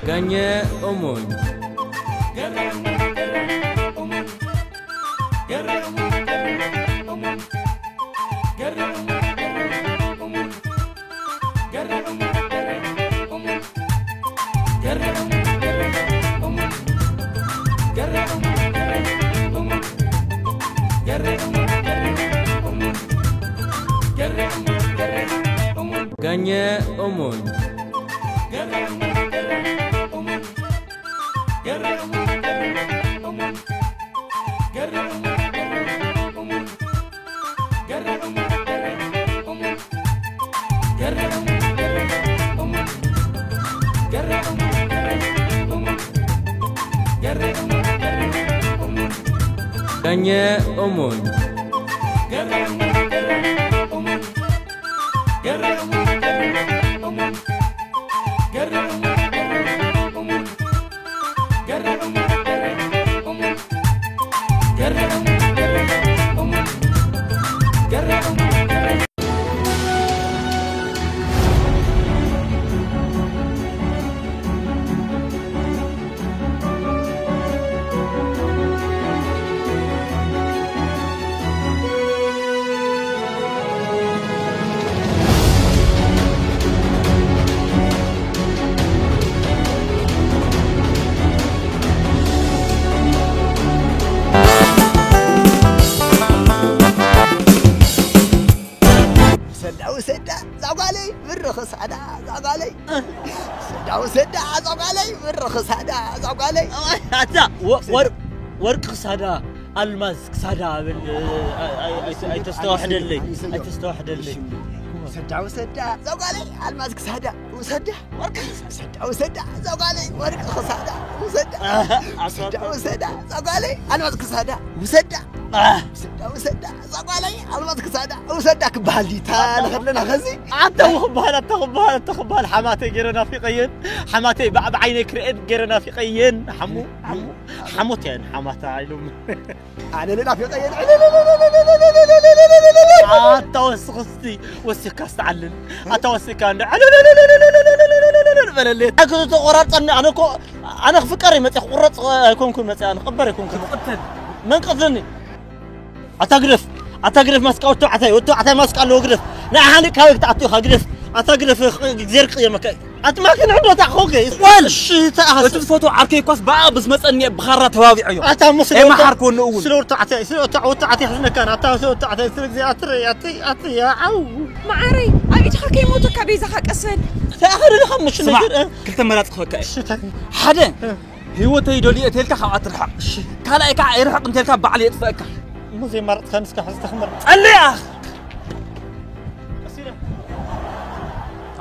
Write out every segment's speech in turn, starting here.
Ganye Omon. Ganye Omon. Ganye Omon. ورق سادا الماس سادا اي تستوحد لي سدا وسدا زوقالي الماس سادا وسدا ورق سدا وسدا زوقالي ورق سادا وسدا سدا وسدا زوقالي الماس سادا وسدا سدا وسدا زوقالي الماس سادا وسدا كبالي تا لنا غزي تخبال حماتي جرنا في قين حماتي بعينك رئد جرنا في قين حموتين حماتي عيلهم انا لنا في قين توسخستي وسكاست علن اتوسكان بللي اكو تقرصني انا فكري متي قرص يكونكم متي انا خبر يكونكم من قتلني اتغرف ماسكاو تعتي ماسك له غرف لا هاني كاوي تعطي خغرف اتغرف زير قيمك اتماكن عندو تاخوكي والش تاخ تفوتو عركي كوس بقى بس مصني بخرة توابعيو اتا مسلم ما حركون اول سلور تعتي حنا كان اتا تعتي سلك اتري يا عو معاري ابي تخكي موتو كبيزه حقسن تاخر الخمش نجر كلتا مرات خوكا حدا هيوتي دولي اتلكا خاطر حق كالا ايكا يرحق انتلكا بعلي يطفئك مو زي مرت خمس كحستخمر علي يا اخ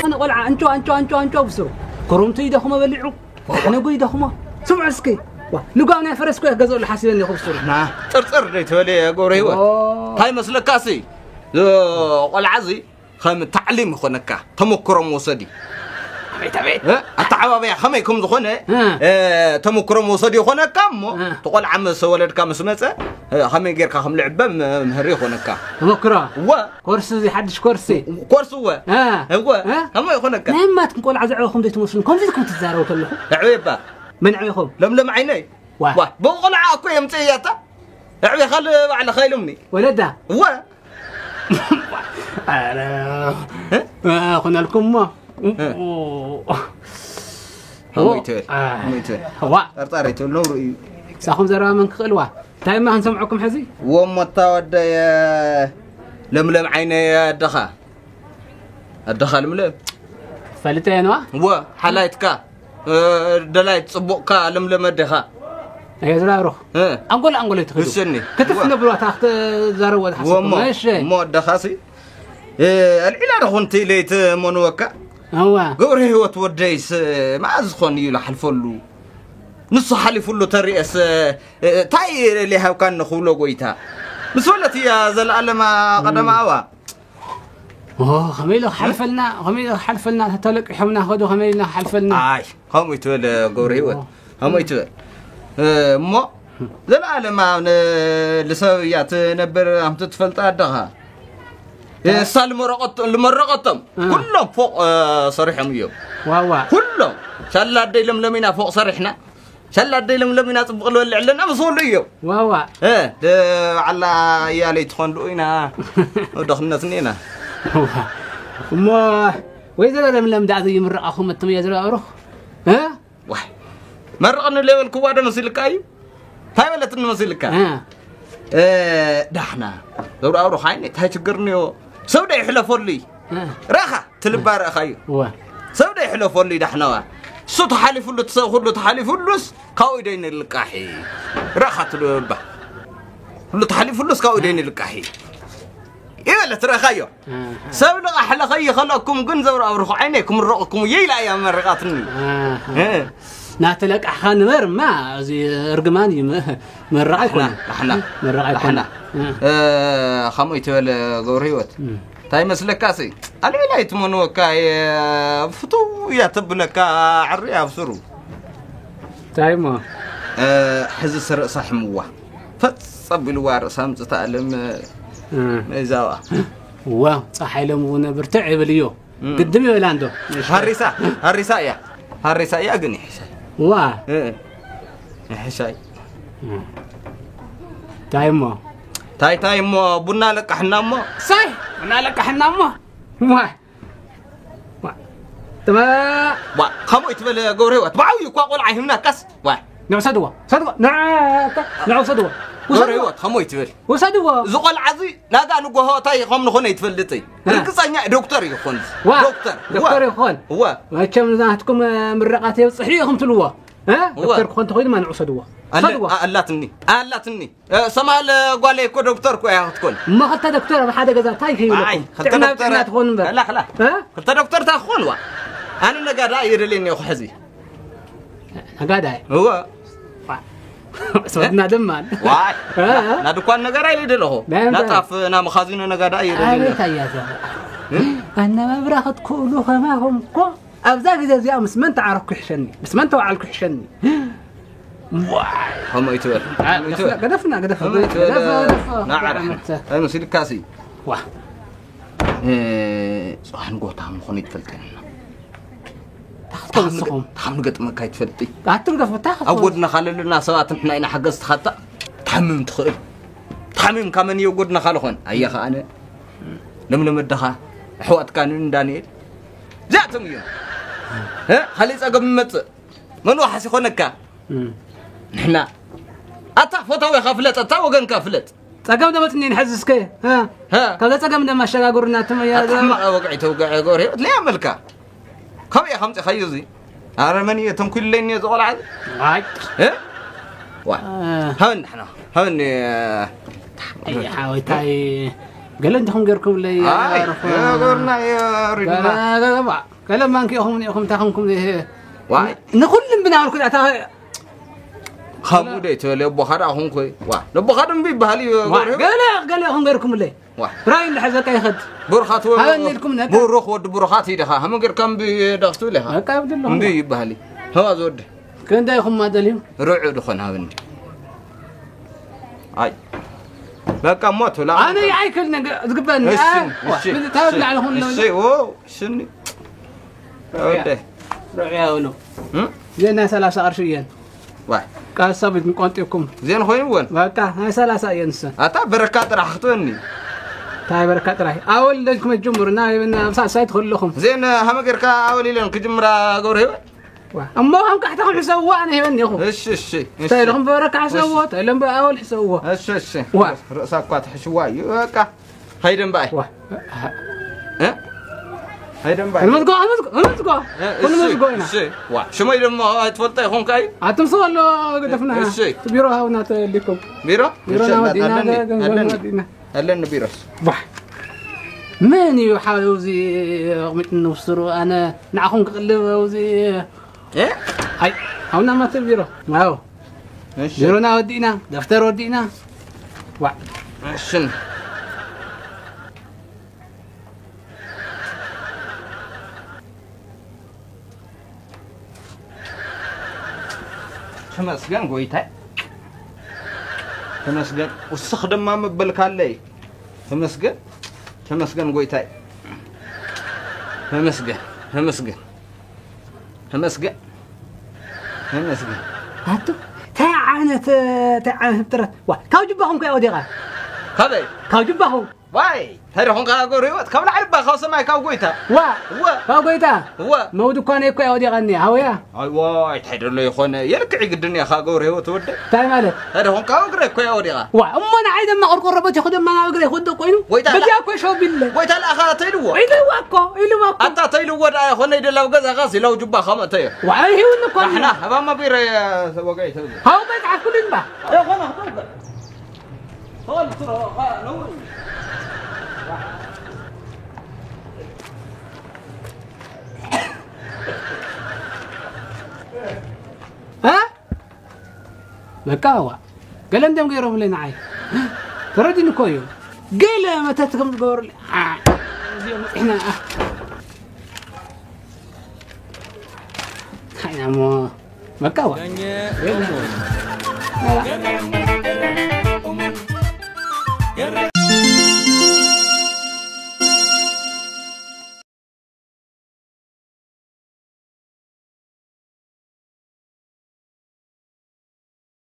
أنا قلعة أنتو بسرو كرمتي دخما بلعو أنا قوي دخما سمع سكي لقانا فرسكو يحجزوا الحاسين يخبصوا نا ترتر لي تولي قوريوه هاي مسلك كاسي قلعزي خم تعليم خنكا تمكرم وصدي تبيت التعبابية خميكم ذخونه تمكرم وصدي خنكا مو تقول عم سولد كام سمسة خمي غير كم لعبة مهري خنكا تمكرا هو كورسي حدش كورسي هو هم يخنكا نعم ما تقول عزعوكم ديتو مسلم كم فيكم تزاروا كلهم عيبة من عيكم لم عيني واه بقول عاكو يمتياتا عيبة خل على خيل أمي ولده هو قلنا لكم ما ميتين هو ارطاريت النور ساخم زرا من قلوه تاي ما نسمعكم حزي ومتاود يا لملم عيني يا الدخل لملم فلتينوا هو حلايتك دلايت صبوكا لملم الدخا يا زرارو انقول يتخدو كتفنا بلوا تحت زرود حسب ماشي مو الدخاسي العلا رخنتي ليت منوكا هو قوري هو توديس ما أزخون يلا حلفلو نص حلفلو تريس تاي اللي هاو كان نخولو قويتا مسولتي يا زل ألما قدم أوا خميلو حلفلنا تلك حمنا خدو خميلنا حلفلنا آي هم يتول قوري هو هم يتول مو زل ألما لسويات نبر هم تتفلت أدها سال مرقتهم كلهم فوق صريحهم اليوم واوا كلهم شلا دي لملمينا فوق صريحنا شلا دي لملمينا طبق الولع لنا مصول اليوم واوا على يا ليت خندوينا ودخلنا سنينا ما وإذا لم دعذي من رأخهم التمييز رأروه ها واحد مرقنا اللي الكوادة مسيلك أي هاي ولا تنمسيلك دحنا دور أروح عيني هاي تقرني سودا يحلفوا لي راخة تلبى راخايو سودا يحلفوا لي دحنا صوت حالف له تصاخذ له تحالف له قاودين القاحي راخة تلبى له تحالف له قاودين القاحي إيه لا ترى خيو سودا أحلى خي خلقكم جنزور أروح عينيكم الرقكم يلا يا مرقاتني ناتلك أحان مر ما زي أرجماني من رأيكم احنا من رأيكم خمو يتول غوريوت تاي مسلك كاسي أنا لا يتمنوا كاي فتو يتبلك عريا بسرو تاي ما حز سر صح موه فتصب الوار سامت تعلم ميزاوا واو صح يلمون برتعب اليوم قدمي ولا عنده هالرسا يا هالرسا يا قني حساي واه حساي تايمو تايمو بنا لك احنا مو صحيح بنا لك احنا مو واه تمام خمو يتبل غوريوت باعو يقول عيهمنا كاس واه نعم صدوا نعم صدوا غوريوت خمو يتبل وصدوا زقل عزي لا قالوا قهو تاي خم نخون يتفلتي ركصانيا دكتور يخون دكتور يخون هو ما كم ناتكم من رقاتي صحيحهم تلوا ها دكتور كنت خويد ما نعصدوا اللاتني سمال قال لي كو دكتور كو يا تكون ما خدت دكتور بحدا غزا تاي في خدت دكتور تخون لا ها خدت دكتور تخون وا انا نقا يرليني اخو حزي نقا هو سودنا دمان واي لا دكان نغير اي لدلو لا طاف انا مخازن نغا يرليني انا ما براخت كلو ما هم كو ابزاق زي امس من تعرف كحشني بس ما انت وعلى كحشني واي هم يتور قدفنا نعرف اي مسيل كاسي واه صحن قوتهم خوني تفلتنا تحم نقطمك هاي تفلتي أودنا خللنا سوات نحنا إنا حقست خطأ تحمم تخيل تحمم كمان يوجدنا خالخون أيها أنا لم الدخا حوات كانون دانيال جاتم يوم ها خليس أقب مت من واحد يخونك نحنا أتا فتوى خفلت أتا وجن كفلت تقام دمتني نحزس كي ها كذا تقام دم الشجاعورنا تميا ما وقعت وقع جوري ليه عملك كم يا خمسة خيزي أرمني تم كل لين يزول عاد رايت إيه وا هون إحنا هون أي حاول تاي قال عندهم غيركم لي يا غورنا يا رجال لا قال ما انكي هم تاخمكم ذي واي نقول لهم بنعمل كذا تا خمودة تولي بخارا هم كوي وا لبخارا بي بحالي قال هم غيركم لي راي اللي حزك ياخذ برخات بروخ ود برخات يدها هم غير كم بيدختو لها بي بحالي هو زود كان دايهم ما دليم رعو دخن هاوندي اي بقى موت ولا انا يعيكلنا تقبلني من تابع على هون الشيء او شني اودي رعيا ولو زين 30 قرشين واحد قال صابت نقنطيكم زين خوين وين بقى هاي 30 ينسى اتا بركات راحتوني تاي بركات راي اول لكم الجمهورنا من سايت كلكم زين هم غيرك اولي لين كجمرا غوري اما هم كحتاخذ حسوا انا يبني اخو ايش تاي لهم بركه حسوا تاي لهم اول حسوا ايش راسك قاط حشواي بقى هيدن باي ها هيدن باي المزقو هنا شو ما يلم تفلطي هون كاي عتم صولو قدفنا بيرو هاونا لكم بيرو ودينا هلنا بيروس بح ماني يحاول وزي رغمت نفسروا انا نعخون قلب وزي ايه هاي هاونا ما تبيرو واو بيرونا ودينا دفتر ودينا وا شن تمسجن قويتها تمسجن واستخدم ما مبلك علي تمسجن تمسجن قويتاي همسجن هاتو تعانت ترى كاوجبهم كي أوديها هذا كاوجبهم واي هذا هون قاعد أقول ريوت كم نعرف خاصة ما كاو قويتا كاوجيتا مودو كان يكوي أوديغني هاويا واي تحضر لي خونه يركع الدنيا خاقو ريوت ودي تاي مالك هذا هون قاعد أقول كوي أوديغا أنا عايز ما أقول ربط ياخذ ما أنا أقول خد كوينو بدي أكوي شو بالله ويتا الأخرى تيلو إلو واكو أنت تيلو ودا خونه يدل لو جزء غاسي لو جبا خامة تيو وعليه إنه كون إحنا هذا ما بير وقاي تودي هاو بيت عكولين با يا خونه هون بسرعة نور ها مكاوا قال عندهم غيرهم لنا عاي تردي نكويو قال متى تكم تقول لي احنا احنا مو مكاوا